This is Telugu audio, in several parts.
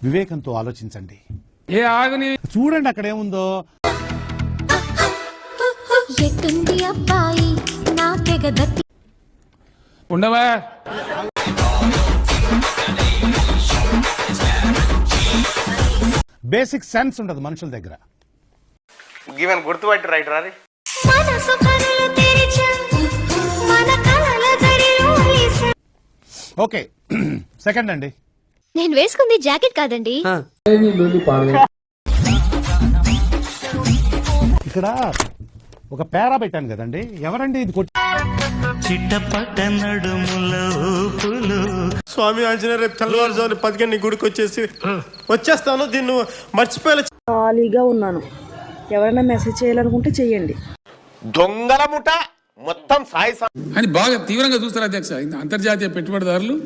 వివేకంతో ఆలోచించండి. ఏ ఆగని చూడండి అక్కడ ఏముందో. ఉండవా బేసిక్ సెన్స్ ఉండదు మనుషుల దగ్గర. గివెన్ గుర్తుపట్టి రైట్ రారి. ఓకే సెకండ్ అండి. నేను వేసుకుంది జాకెట్ కాదండి. ఇక్కడ ఒక పేరా పెట్టాను కదండి, ఎవరండి ఇది? స్వామి ఆంజనేయ రేపు తెల్లవారుజామున 10 గుడికి వచ్చేస్తాను. దీన్ని మర్చిపోయే ఖాళీగా ఉన్నాను. ఎవరైనా మెసేజ్ చేయాలనుకుంటే చెయ్యండి. దొంగల ముఠ మొత్తం సాయి అని బాగా తీవ్రంగా చూస్తారు అధ్యక్ష అంతర్జాతీయ పెట్టుబడిదారులు.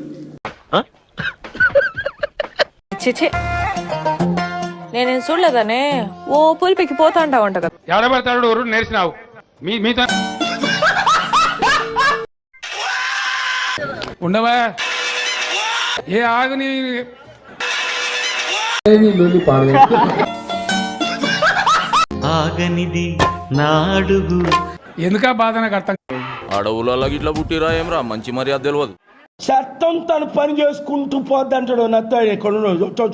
నేనేం చూడలేదనే ఓ పులిపికి పోతా ఉంటావు అంట కదా. ఎవడ పడతాడు ఎవరు నేర్చినావు మీతో ఉండవా ఏ ఆగని ఆగనిది నాడుగు ఎందుకా బాధ నాకు అర్థం. అడవులలో ఇట్లా పుట్టిరా ఏమరా మంచి మర్యాద తెలియదు. చట్టం తను పని చేసుకుంటూ పోద్ది అంటాడు.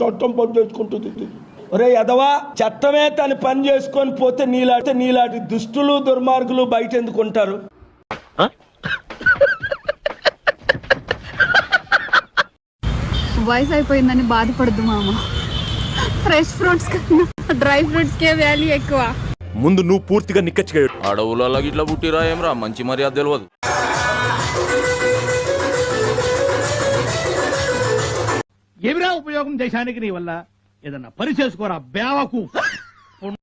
చట్టం పని చేసుకుంటుంది. ఒరే ఎదవా, చట్టమే తను పని చేసుకొని పోతే నీలాంటి దుష్టులు దుర్మార్గులు బయట ఎందుకు ఉంటారు? వయసు అయిపోయిందని బాధపడద్దు మామ. ఫ్రెష్ ఫ్రూట్స్ కన్నా డ్రై ఫ్రూట్స్ కే వాల్యూ ఎక్కువ. ముందు నువ్వు పూర్తిగా నిక్కచ్చిగా. అడవులలో ఇట్లా పుట్టిరా ఏమరా మంచి మర్యాద తెలియదు. ఏమిరా ఉపయోగం దేశానికి నీ వల్ల? ఏదన్నా పని చేసుకోరా బేవకు.